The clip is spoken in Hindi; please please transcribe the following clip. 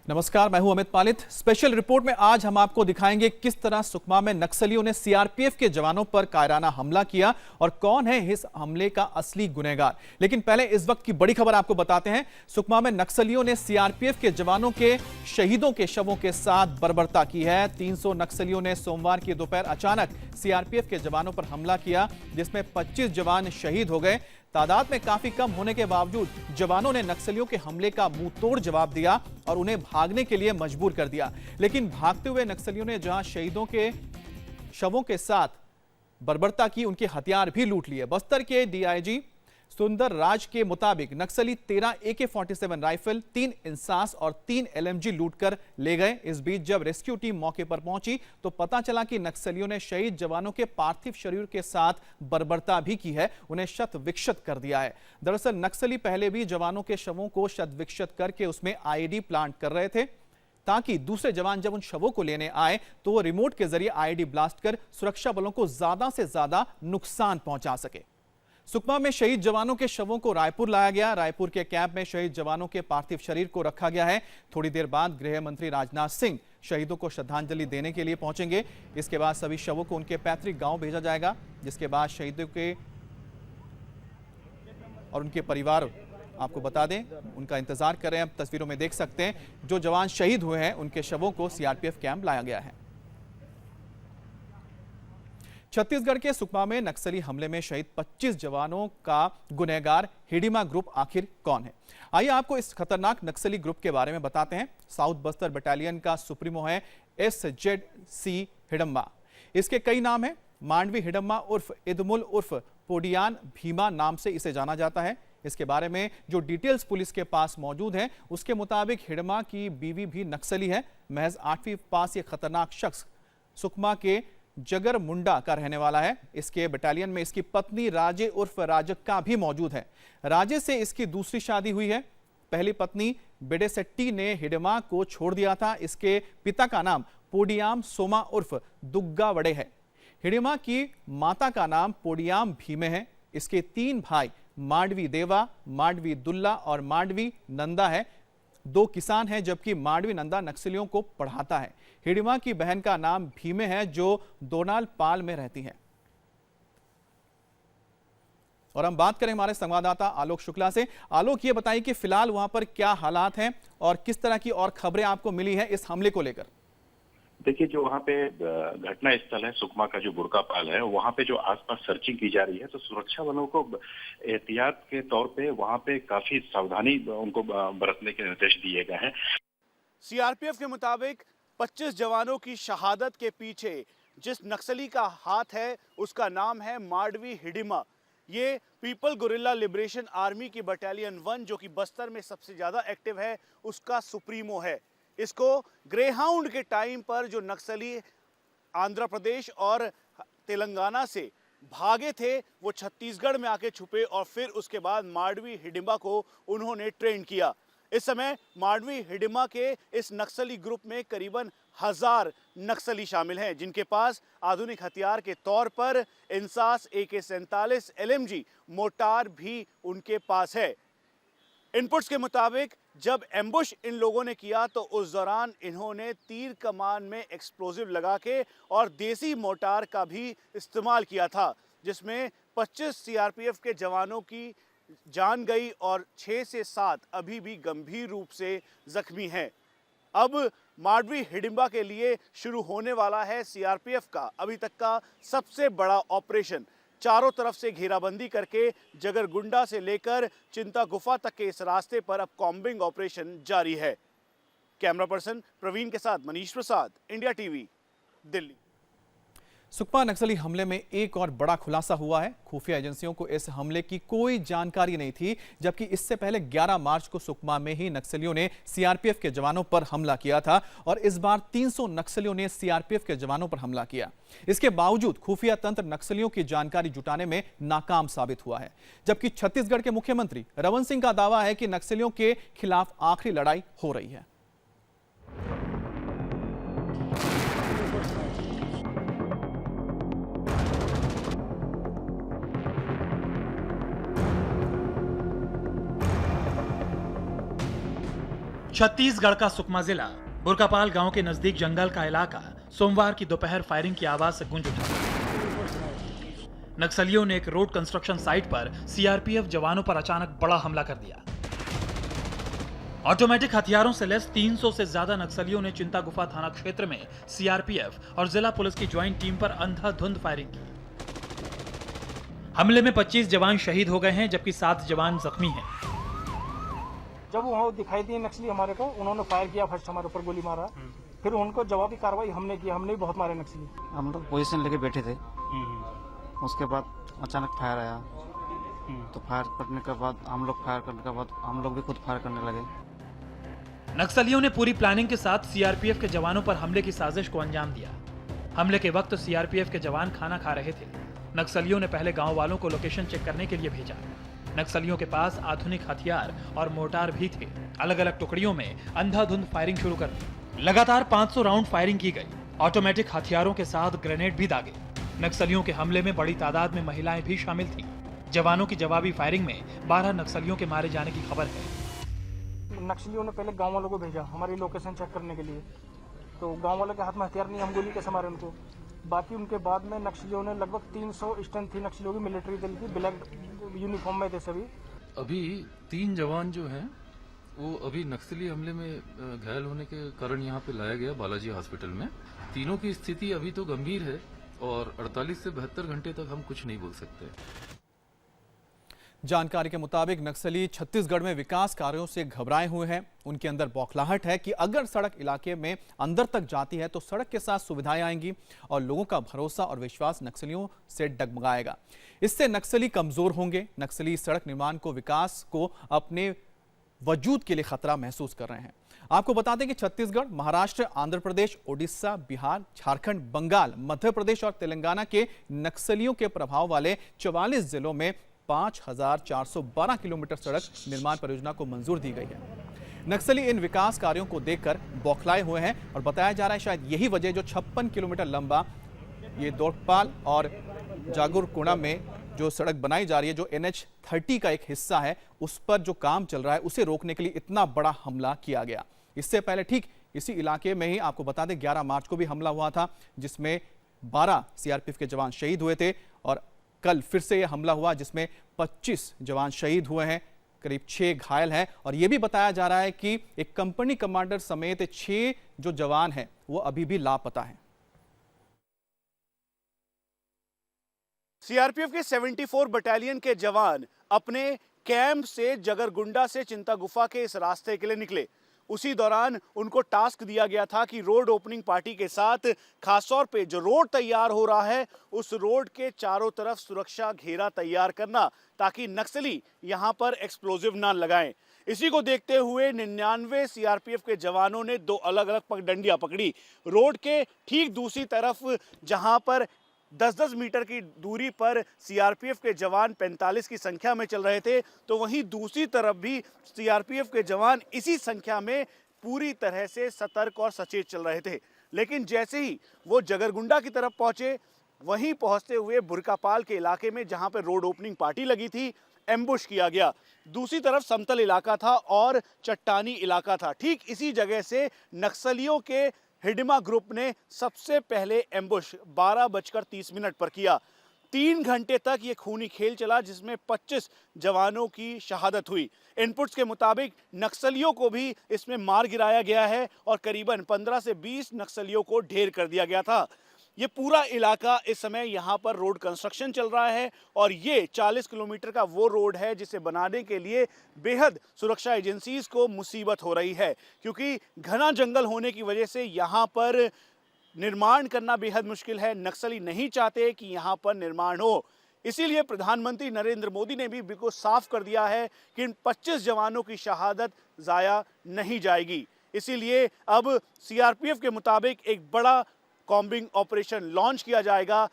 नमस्कार, मैं हूं अमित पालित। स्पेशल रिपोर्ट में आज हम आपको दिखाएंगे किस तरह सुकमा में नक्सलियों ने सीआरपीएफ के जवानों पर कायराना हमला किया और कौन है इस हमले का असली गुनहगार। लेकिन पहले इस वक्त की बड़ी खबर आपको बताते हैं। सुकमा में नक्सलियों ने सीआरपीएफ के जवानों के शहीदों के शवों के साथ बर्बरता की है। 300 नक्सलियों ने सोमवार की दोपहर अचानक सीआरपीएफ के जवानों पर हमला किया, जिसमें 25 जवान शहीद हो गए। तादाद में काफी कम होने के बावजूद जवानों ने नक्सलियों के हमले का मुंह तोड़ जवाब दिया और उन्हें भागने के लिए मजबूर कर दिया। लेकिन भागते हुए नक्सलियों ने जहां शहीदों के शवों के साथ बर्बरता की, उनके हथियार भी लूट लिए। बस्तर के डीआईजी सुंदर राज के मुताबिक नक्सली 13 AK-47 राइफल, 3 इंसास और 3 LMG लूटकर ले गए। इस बीच जब रेस्क्यू टीम मौके पर पहुंची तो पता चला कि नक्सलियों ने शहीद जवानों के पार्थिव शरीर के साथ बर्बरता भी की है, उन्हें शत विक्षत कर दिया है। दरअसल नक्सली पहले भी जवानों के शवों को शत विक्षत करके उसमें IED प्लांट कर रहे थे, ताकि दूसरे जवान जब उन शवों को लेने आए तो वो रिमोट के जरिए IED ब्लास्ट कर सुरक्षा बलों को ज्यादा से ज्यादा नुकसान पहुंचा सके। सुकमा में शहीद जवानों के शवों को रायपुर लाया गया। रायपुर के कैंप में शहीद जवानों के पार्थिव शरीर को रखा गया है। थोड़ी देर बाद गृह मंत्री राजनाथ सिंह शहीदों को श्रद्धांजलि देने के लिए पहुंचेंगे। इसके बाद सभी शवों को उनके पैतृक गांव भेजा जाएगा, जिसके बाद शहीदों के और उनके परिवार आपको बता दें उनका इंतजार कर रहे हैं। अब तस्वीरों में देख सकते हैं जो जवान शहीद हुए हैं उनके शवों को सीआरपीएफ कैंप लाया गया है। छत्तीसगढ़ के सुकमा में नक्सली हमले में शहीद 25 जवानों का गुनहगार हिडिंबा ग्रुप आखिर कौन है? आइए आपको इस खतरनाक नक्सली ग्रुप के बारे में बताते हैं। साउथ बस्तर बटालियन का सुप्रीमो है SZC हिडिंबा। इसके कई नाम हैं। मांडवी हिडिंबा उर्फ इदमुल उर्फ पोडियान भीमा नाम से इसे जाना जाता है। इसके बारे में जो डिटेल्स पुलिस के पास मौजूद है उसके मुताबिक हिडिंबा की बीवी भी नक्सली है। महज 8वीं पास ये खतरनाक शख्स सुकमा के जगर मुंडा का रहने वाला है। इसके बटालियन में इसकी पत्नी राजे उर्फ राजक्का भी मौजूद है। राजे से इसकी दूसरी शादी हुई है। पहली पत्नी बेडेसेट्टी ने हिडिंबा को छोड़ दिया था। इसके पिता का नाम पोडियाम सोमा उर्फ दुग्गा वड़े है। हिडिंबा की माता का नाम पोडियाम भीमे है। इसके 3 भाई मांडवी देवा, मांडवी दुल्ला और मांडवी नंदा है। 2 किसान हैं, जबकि मांडवी नंदा नक्सलियों को पढ़ाता है। हिडिंबा की बहन का नाम भीमे है, जो दोनाल पाल में रहती हैं। और हम बात करें हमारे संवाददाता आलोक शुक्ला से। आलोक, ये बताइए कि फिलहाल वहां पर क्या हालात हैं और किस तरह की और खबरें आपको मिली हैं इस हमले को लेकर? देखिए, जो वहाँ पे घटना स्थल है सुकमा का, जो बुरकापाल है, वहाँ पे जो आसपास सर्चिंग की जा रही है, तो सुरक्षा बलों को एहतियात के तौर पे वहाँ पे काफी सावधानी उनको बरतने के निर्देश दिए गए हैं। सीआरपीएफ के मुताबिक 25 जवानों की शहादत के पीछे जिस नक्सली का हाथ है उसका नाम है मांडवी हिडिंबा। ये पीपल गुरिल्ला लिबरेशन आर्मी की बटालियन 1, जो कि बस्तर में सबसे ज्यादा एक्टिव है, उसका सुप्रीमो है। इसको ग्रेहाउंड के टाइम पर जो नक्सली आंध्र प्रदेश और तेलंगाना से भागे थे वो छत्तीसगढ़ में आके छुपे और फिर उसके बाद मांडवी हिडिंबा को उन्होंने ट्रेन किया। इस समय मांडवी हिडिंबा के इस नक्सली ग्रुप में करीबन 1000 नक्सली शामिल हैं, जिनके पास आधुनिक हथियार के तौर पर इंसास, AK-47 LMG मोटार भी उनके पास है। इनपुट्स के मुताबिक जब एम्बुश इन लोगों ने किया तो उस दौरान इन्होंने तीर कमान में एक्सप्लोजिव लगा के और देसी मोटार का भी इस्तेमाल किया था, जिसमें 25 सीआरपीएफ के जवानों की जान गई और 6 से 7 अभी भी गंभीर रूप से जख्मी हैं। अब मांडवी हिडिंबा के लिए शुरू होने वाला है सीआरपीएफ का अभी तक का सबसे बड़ा ऑपरेशन। चारों तरफ से घेराबंदी करके जगरगुंडा से लेकर चिंता गुफा तक के इस रास्ते पर अब कॉम्बिंग ऑपरेशन जारी है। कैमरा पर्सन प्रवीण के साथ मनीष प्रसाद, इंडिया टीवी, दिल्ली। सुकमा नक्सली हमले में एक और बड़ा खुलासा हुआ है। खुफिया एजेंसियों को इस हमले की कोई जानकारी नहीं थी, जबकि इससे पहले 11 मार्च को सुकमा में ही नक्सलियों ने सीआरपीएफ के जवानों पर हमला किया था और इस बार 300 नक्सलियों ने सीआरपीएफ के जवानों पर हमला किया। इसके बावजूद खुफिया तंत्र नक्सलियों की जानकारी जुटाने में नाकाम साबित हुआ है, जबकि छत्तीसगढ़ के मुख्यमंत्री रमन सिंह का दावा है कि नक्सलियों के खिलाफ आखिरी लड़ाई हो रही है। छत्तीसगढ़ का सुकमा जिला बुरकापाल गांव के नजदीक जंगल का इलाका सोमवार की दोपहर फायरिंग की आवाज से गूंज उठा। नक्सलियों ने एक रोड कंस्ट्रक्शन साइट पर सीआरपीएफ जवानों पर अचानक बड़ा हमला कर दिया। ऑटोमेटिक हथियारों से लैस 300 से ज्यादा नक्सलियों ने चिंतागुफा थाना क्षेत्र में सीआरपीएफ और जिला पुलिस की ज्वाइंट टीम पर अंधाधुंध फायरिंग की। हमले में 25 जवान शहीद हो गए हैं जबकि 7 जवान जख्मी हैं। जब वो दिखाई दिए नक्सली हमारे को, उन्होंने फायर किया, फर्स्ट हमारे ऊपर गोली मारा, फिर उनको जवाबी कार्रवाई हमने की, हमने भी बहुत मारे नक्सली। हम लोग पोजीशन लेके बैठे थे, उसके बाद अचानक फायर आया, तो फायर करने के बाद हम लोग फायर करने के बाद हम लोग भी खुद फायर करने लगे। नक्सलियों ने पूरी प्लानिंग के साथ सीआरपीएफ के जवानों पर हमले की साजिश को अंजाम दिया। हमले के वक्त सीआरपीएफ के जवान खाना खा रहे थे। नक्सलियों ने पहले गांव वालों को लोकेशन चेक करने के लिए भेजा। नक्सलियों के पास आधुनिक हथियार और मोर्टार भी थे। अलग अलग टुकड़ियों में अंधाधुंध फायरिंग शुरू कर दी। लगातार 500 राउंड फायरिंग की गई। ऑटोमेटिक हथियारों के साथ ग्रेनेड भी दागे। नक्सलियों के हमले में बड़ी तादाद में महिलाएं भी शामिल थीं। जवानों की जवाबी फायरिंग में 12 नक्सलियों के मारे जाने की खबर है। नक्सलियों ने पहले गांव वालों को भेजा हमारी लोकेशन चेक करने के लिए, तो गांव वालों के हाथ में हथियार नहीं, हम गोली कैसे मारे उनको। बाकी उनके बाद में नक्सलियों ने लगभग 300 स्ट्रेंथ थी नक्सलियों की, मिलिट्री दल की, ब्लैक यूनिफॉर्म में थे सभी। अभी 3 जवान जो हैं वो अभी नक्सली हमले में घायल होने के कारण यहाँ पे लाया गया बालाजी हॉस्पिटल में। तीनों की स्थिति अभी तो गंभीर है और 48 से 72 घंटे तक हम कुछ नहीं बोल सकते। जानकारी के मुताबिक नक्सली छत्तीसगढ़ में विकास कार्यों से घबराए हुए हैं। उनके अंदर बौखलाहट है कि अगर सड़क इलाके में अंदर तक जाती है तो सड़क के साथ सुविधाएं आएंगी और लोगों का भरोसा और विश्वास नक्सलियों से डगमगाएगा। इससे नक्सली कमजोर होंगे। नक्सली सड़क निर्माण को, विकास को अपने वजूद के लिए खतरा महसूस कर रहे हैं। आपको बता दें कि छत्तीसगढ़, महाराष्ट्र, आंध्र प्रदेश, ओडिशा, बिहार, झारखंड, बंगाल, मध्य प्रदेश और तेलंगाना के नक्सलियों के प्रभाव वाले 44 जिलों में 5412 किलोमीटर सड़क निर्माण परियोजना को मंजूर दी गई है। नक्सली इन विकास कार्यों को देखकर बौखलाए हुए हैं और बताया जा रहा है शायद यही वजह जो 56 किलोमीटर लंबा ये दोड़पाल और जागुरकोड़ा में जो सड़क बनाई जा रही है, जो NH-30 का एक हिस्सा है, उस पर जो काम चल रहा है उसे रोकने के लिए इतना बड़ा हमला किया गया। इससे पहले ठीक इसी इलाके में ही आपको बता दें 11 मार्च को भी हमला हुआ था जिसमें 12 सीआरपीएफ के जवान शहीद हुए थे और कल फिर से यह हमला हुआ जिसमें 25 जवान शहीद हुए हैं, करीब 6 घायल हैं और यह भी बताया जा रहा है कि एक कंपनी कमांडर समेत 6 जो जवान हैं वो अभी भी लापता हैं। सीआरपीएफ के 74 बटालियन के जवान अपने कैंप से जगरगुंडा से चिंतागुफा के इस रास्ते के लिए निकले। उसी दौरान उनको टास्क दिया गया था कि रोड ओपनिंग पार्टी के साथ खासतौर पे जो रोड तैयार हो रहा है उस रोड के चारों तरफ सुरक्षा घेरा तैयार करना ताकि नक्सली यहां पर एक्सप्लोजिव ना लगाएं। इसी को देखते हुए 99 सीआरपीएफ के जवानों ने 2 अलग अलग पगडंडियां पकड़ी। रोड के ठीक दूसरी तरफ जहां पर 10-10 मीटर की दूरी पर सीआरपीएफ के जवान 45 की संख्या में चल रहे थे, तो वहीं दूसरी तरफ भी सीआरपीएफ के जवान इसी संख्या में पूरी तरह से सतर्क और सचेत चल रहे थे। लेकिन जैसे ही वो जगरगुंडा की तरफ पहुंचे, वहीं पहुंचते हुए बुरकापाल के इलाके में जहां पर रोड ओपनिंग पार्टी लगी थी, एम्बुश किया गया। दूसरी तरफ समतल इलाका था और चट्टानी इलाका था। ठीक इसी जगह से नक्सलियों के हिडिमा ग्रुप ने सबसे पहले एम्बुश 12:30 पर किया। 3 घंटे तक ये खूनी खेल चला जिसमें 25 जवानों की शहादत हुई। इनपुट्स के मुताबिक नक्सलियों को भी इसमें मार गिराया गया है और करीबन 15 से 20 नक्सलियों को ढेर कर दिया गया था। ये पूरा इलाका इस समय यहाँ पर रोड कंस्ट्रक्शन चल रहा है और ये 40 किलोमीटर का वो रोड है जिसे बनाने के लिए बेहद सुरक्षा एजेंसीज को मुसीबत हो रही है, क्योंकि घना जंगल होने की वजह से यहाँ पर निर्माण करना बेहद मुश्किल है। नक्सली नहीं चाहते कि यहाँ पर निर्माण हो। इसीलिए प्रधानमंत्री नरेंद्र मोदी ने भी बिल्कुल साफ कर दिया है कि इन 25 जवानों की शहादत जाया नहीं जाएगी। इसीलिए अब सीआरपीएफ के मुताबिक एक बड़ा कॉम्बिंग ऑपरेशन लॉन्च किया जाएगा